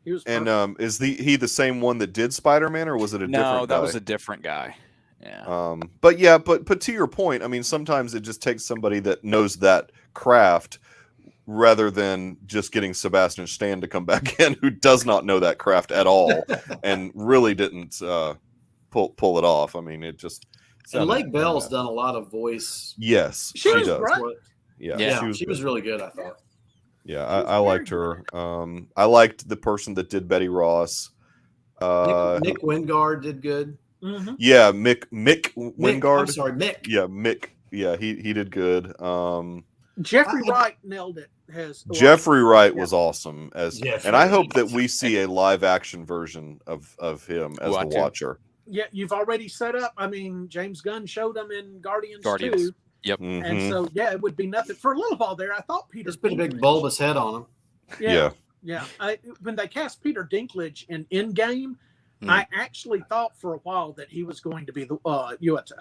He was And perfect. is he the same one that did Spider-Man, or was it a No, different that guy? was a different guy. Yeah. But yeah, but to your point, I mean, sometimes it just takes somebody that knows that craft rather than just getting Sebastian Stan to come back in, who does not know that craft at all and really didn't pull it off. I mean, it just. And Lake Bell's done a lot of voice. Yes, She was does. great. Yeah, Yeah, She was really good, I thought. Yeah, was I liked very her. I liked the person that did Betty Ross. Nick Wingard did good. Mhm. Yeah, Mick Wingard. Mick, I'm sorry, Mick. Yeah, Mick. Yeah, he did good. Jeffrey I- Wright nailed it. Jeffrey Wright Yeah. was awesome Jeffrey and I hope that Wright. we see a live action version of him as the Watcher. Watcher. Yeah, you've already set up. I mean, James Gunn showed him in Guardians 2. Mhm. And so, yeah, it would be nothing. For a little while there, I thought Peter There's been a big Dinklage- bulbous head on him. Yeah. Yeah. When they cast Peter Dinklage in Endgame, Hmm. I actually thought for a while that he was going to be the Iwata.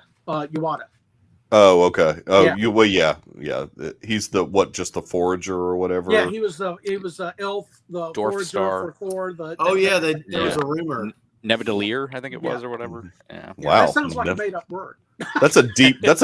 Oh, okay. Oh, Yeah. yeah. He's just the forager or whatever. Yeah, he was elf, the Dwarf forager Star. for Thor. There was a rumor. Nevedalier, I think it was, Yeah. or whatever. Yeah. Wow. That sounds like a made up word. That's a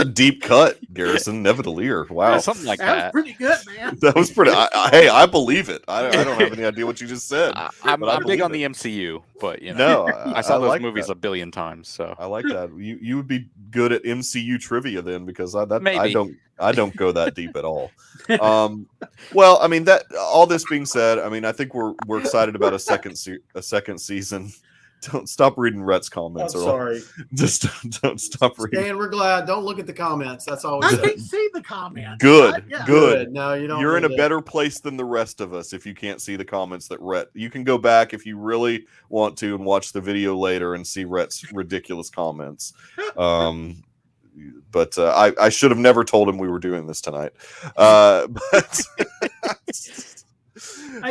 deep cut, Garrison. Nevedalier. Wow. Yeah, something like That was that. pretty good, man. That was pretty. Hey, I believe it. I don't have any idea what you just said. I'm but I big believe on it. the MCU, but you know, No, I saw those like movies that. a billion times. So I like that. You would be good at MCU trivia then, because I Maybe. don't go that deep at all. Well, I mean, that all this being said, I mean, I think we're excited about a second season. Don't stop reading Rhett's I'm comments. or sorry. Just don't stop reading. Dan, we're glad. Don't look at the comments. That's all we I say. can see the comments. Good, but, yeah. good. No, you don't. You're in a need to- better place than the rest of us if you can't see the comments that Rhett. You can go back if you really want to and watch the video later and see Rhett's ridiculous comments. But I should have never told him we were doing this tonight.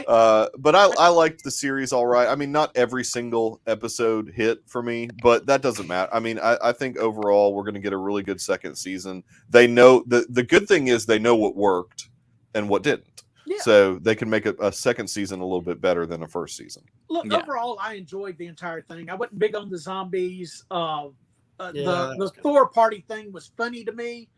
But I liked the series all right. I mean, not every single episode hit for me, but that doesn't matter. I mean, I think overall we're going to get a really good second season. They know the good thing is they know what worked and what didn't. Yeah. So they can make a second season a little bit better than a first season. Look, Yeah. overall, I enjoyed the entire thing. I wasn't big on the zombies. that The was good. Thor party thing was funny to me,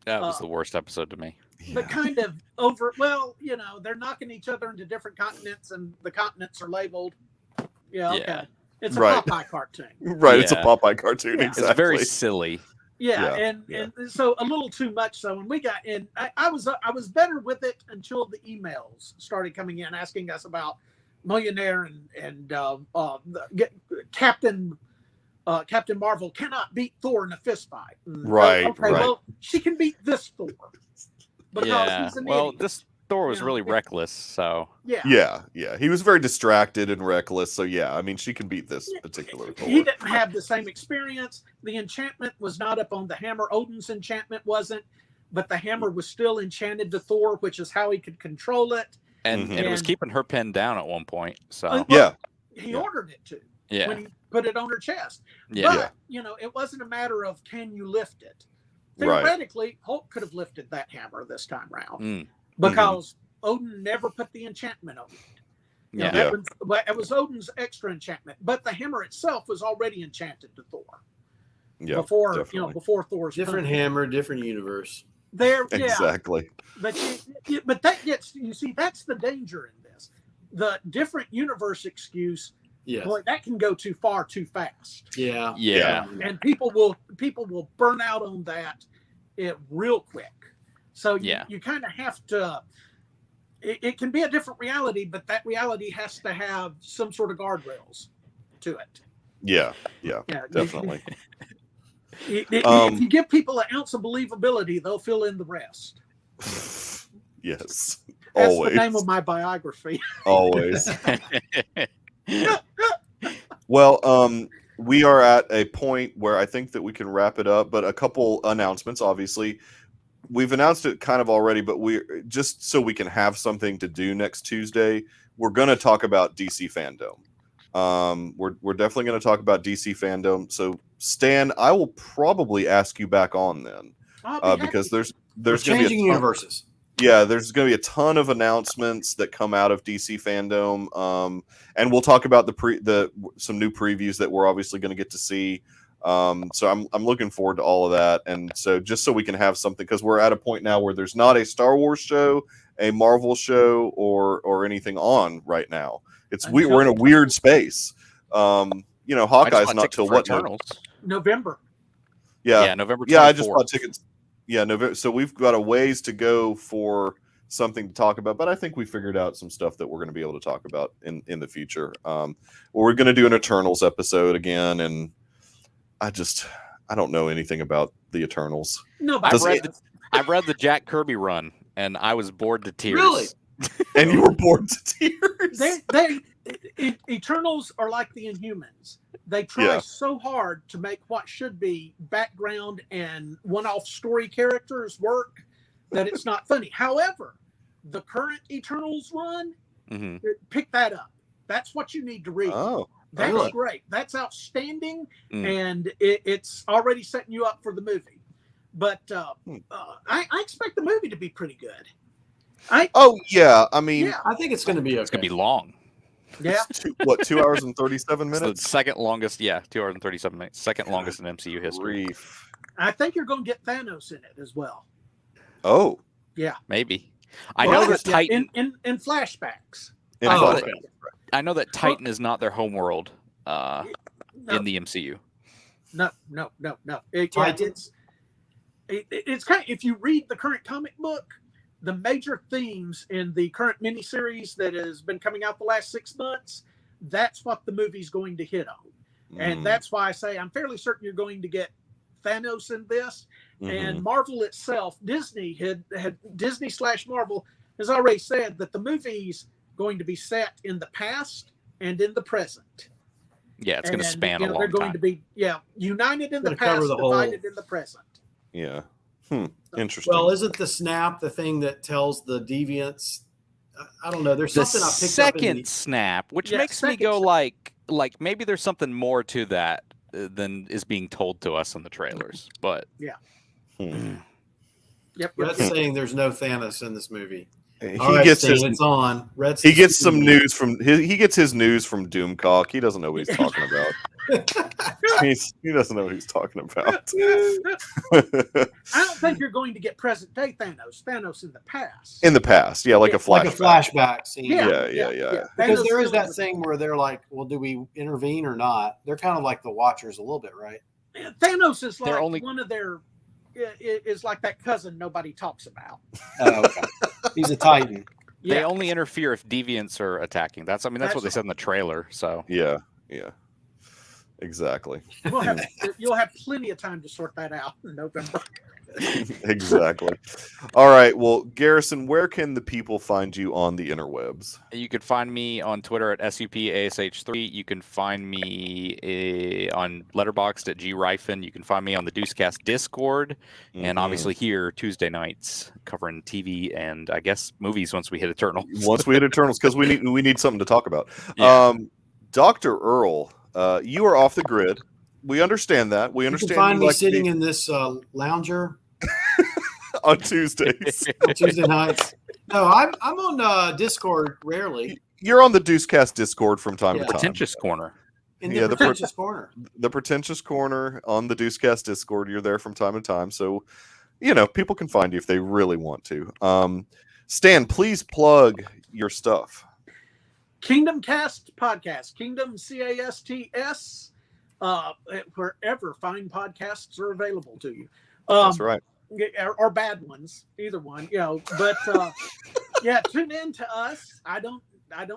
that was the worst episode to me. but kind of over. Well, they're knocking each other into different continents, and the continents are labeled. Yeah, okay. Yeah. It's a Right. Popeye cartoon. Right, it's a Yeah. Popeye cartoon. Yeah. Exactly. It's very silly. Yeah, Yeah, and so a little too much. So when we got in, I was better with it until the emails started coming in asking us about Millionaire and Captain Marvel cannot beat Thor in a fist fight. Right, Okay, right. well, she can beat this Thor because Yeah. he's an Well, idiot. this Thor was You know, really it- reckless. So Yeah. Yeah. He was very distracted and reckless. So yeah, I mean, she can beat this particular He Thor. didn't have the same experience. The enchantment was not up on the hammer. Odin's enchantment wasn't, but the hammer was still enchanted to Thor, which is how he could control it. and it was And- keeping her pinned down at one point. So Well, Yeah, He Yeah. ordered it to yeah, when he put it on her chest. yeah. But, it wasn't a matter of can you lift it. Right. Theoretically, Hulk could have lifted that hammer this time round Mm. because Odin never put the enchantment on it. You know, Yeah. that was Odin's extra enchantment, but the hammer itself was already enchanted to Thor. Yeah, before definitely. before Thor's Different punch. hammer, different universe. There, yeah, Exactly. but but that gets, you see, that's the danger in this. The different universe excuse, Yes. boy, that can go too far too fast. Yeah. Yeah. And people will burn out on that real quick. So you kind of have to. It can be a different reality, but that reality has to have some sort of guardrails to it. Yeah, definitely. If you give people an ounce of believability, they'll fill in the rest. Yes, That's always. the name of my biography. Always. Well, we are at a point where I think that we can wrap it up, but a couple announcements, obviously. We've announced it kind of already, but we're just so we can have something to do next Tuesday. We're going to talk about DC fandom. We're definitely going to talk about DC fandom. So Stan, I will probably ask you back on then, because there's going to be changing universes. Yeah, there's going to be a ton of announcements that come out of DC fandom, and we'll talk about some new previews that we're obviously going to get to see. So I'm looking forward to all of that, and so just so we can have something, because we're at a point now where there's not a Star Wars show, a Marvel show, or anything on right now. We're in a weird space. Hawkeye's not till what? November. Yeah, November 24th. Yeah, I just bought tickets. Yeah, November. So we've got a ways to go for something to talk about, but I think we figured out some stuff that we're going to be able to talk about in the future. We're going to do an Eternals episode again, and I don't know anything about the Eternals. No, but I've read the Jack Kirby run, and I was bored to tears. Really? And you were bored to tears. Eternals are like the Inhumans. They try so hard to make what should be background and one-off story characters work that it's not funny. However, the current Eternals run, pick that up. That's what you need to read. Oh, that's really? Great. That's outstanding, and it's already setting you up for the movie. But I expect the movie to be pretty good. I mean, I think it's going to be okay. It's going to be long. Yeah. 2 hours and 37 minutes? It's the second longest, 2 hours and 37 minutes. Second longest in MCU history. I think you're going to get Thanos in it as well. Oh. Yeah. Maybe. I know that Titan... In flashbacks. I know that Titan is not their homeworld in the MCU. No. It's kind of, if you read the current comic book, the major themes in the current miniseries that has been coming out the last 6 months, that's what the movie's going to hit on. And that's why I say I'm fairly certain you're going to get Thanos in this. And Marvel itself, Disney / Marvel has already said that the movie's going to be set in the past and in the present. Yeah, it's going to span a long time. They're going to be united in the past, divided in the present. Yeah. Interesting. Well, isn't the snap the thing that tells the deviants? I don't know. There's something I picked up. The second snap, which makes me go like maybe there's something more to that than is being told to us in the trailers. But Red's saying there's no Thanos in this movie. He gets his some news from he gets his news from Doomcock. He doesn't know what he's talking about. He doesn't know what he's talking about. I don't think you're going to get present day Thanos. Thanos in the past. In the past, like a flashback. Like a flashback scene. Yeah. Because there is that thing where they're like, well, do we intervene or not? They're kind of like the Watchers a little bit, right? Thanos is like one of their is like that cousin nobody talks about. Oh, okay. He's a Titan. They only interfere if deviants are attacking. That's what they said in the trailer. So yeah. Exactly. You'll have plenty of time to sort that out in November. Exactly. All right. Well, Garrison, where can the people find you on the interwebs? You can find me on Twitter at SUPASH3. You can find me on Letterboxd at GRyfin. You can find me on the Deucecast Discord, and obviously here Tuesday nights covering TV and I guess movies once we hit Eternals. Because we need something to talk about. Yeah. Dr. Earl, you are off the grid. We understand that. We understand. You can find me sitting in this lounger on Tuesdays. Tuesday nights. No, I'm on Discord rarely. You're on the Deucecast Discord from time to time. Pretentious corner. In Yeah, the pretentious corner. The Pretentious Corner on the Deucecast Discord. You're there from time to time, so people can find you if they really want to. Stan, please plug your stuff. Kingdom Cast Podcast, Kingdom CASTS, wherever fine podcasts are available to you. That's right. Or bad ones, either one, But yeah, tune in to us. I don't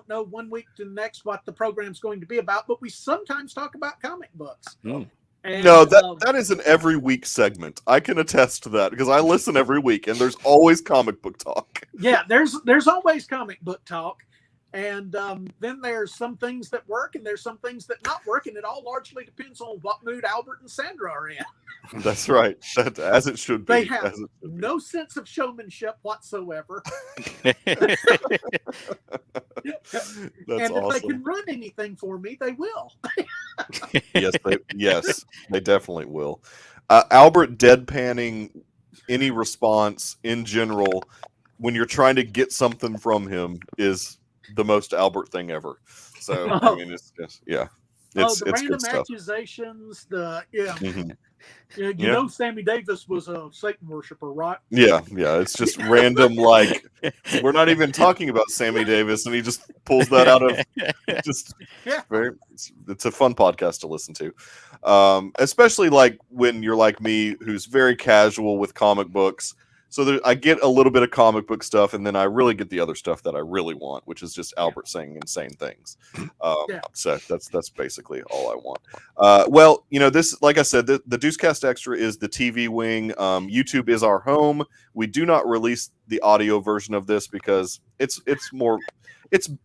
know one week to the next what the program's going to be about, but we sometimes talk about comic books. Mm. And, No, that is an every week segment. I can attest to that because I listen every week, and there's always comic book talk. Yeah, there's always comic book talk. And then there's some things that work and there's some things that not work. And it all largely depends on what mood Albert and Sandra are in. That's right. As it should be. They have no sense of showmanship whatsoever. That's and awesome. if they can run anything for me, they will. Yes, they definitely will. Albert deadpanning any response in general when you're trying to get something from him is the most Albert thing ever. So I mean, it's just the random good stuff. accusations. Mm-hmm. You know, Sammy Davis was a Satan worshiper, right? Yeah. It's just random. Like we're not even talking about Sammy Davis, and he just pulls that out of just. Yeah. It's a fun podcast to listen to, especially like when you're like me, who's very casual with comic books. So I get a little bit of comic book stuff, and then I really get the other stuff that I really want, which is just Albert saying insane things. So that's basically all I want. Well, this, like I said, the Deucecast Extra is the TV wing. YouTube is our home. We do not release the audio version of this because it's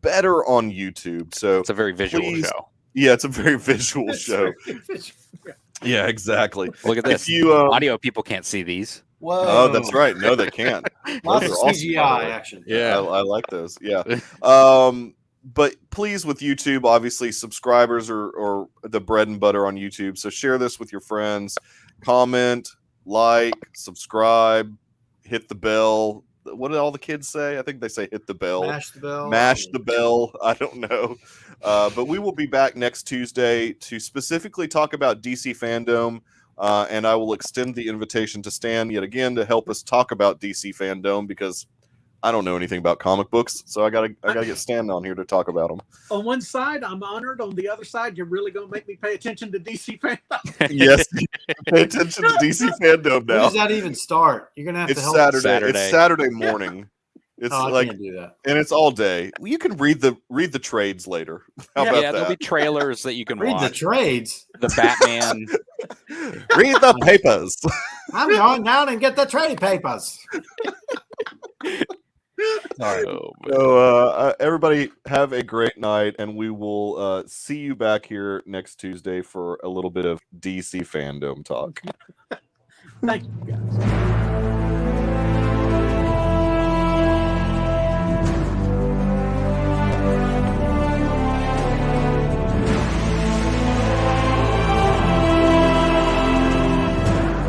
better on YouTube. So it's a very visual show. Yeah, it's a very visual show. Yeah, exactly. Look at this. If you audio people can't see these. Whoa. Oh, that's right. No, they can't. Lots of Those are CGI awesome, action. Yeah, I like those. Yeah. But please, with YouTube, obviously, subscribers are the bread and butter on YouTube. So share this with your friends. Comment, like, subscribe, hit the bell. What did all the kids say? I think they say hit the bell. Mash the bell. Mash the bell. I don't know. But we will be back next Tuesday to specifically talk about DC Fandom. And I will extend the invitation to Stan yet again to help us talk about DC Fandom because I don't know anything about comic books, so I gotta get Stan on here to talk about them. On one side, I'm honored. On the other side, you're really gonna make me pay attention to DC Fandom. Yes, pay attention to DC Fandom now. When does that even start? You're gonna have to help. Saturday. It's Saturday morning. It's I can't do that. And it's all day. You can read the trades later. How about that? There'll be trailers that you can read watch. The trades. The Batman. Read the papers. I'm going down and get the trade papers. Sorry. So, everybody have a great night, and we will see you back here next Tuesday for a little bit of DC Fandom talk. Thank you.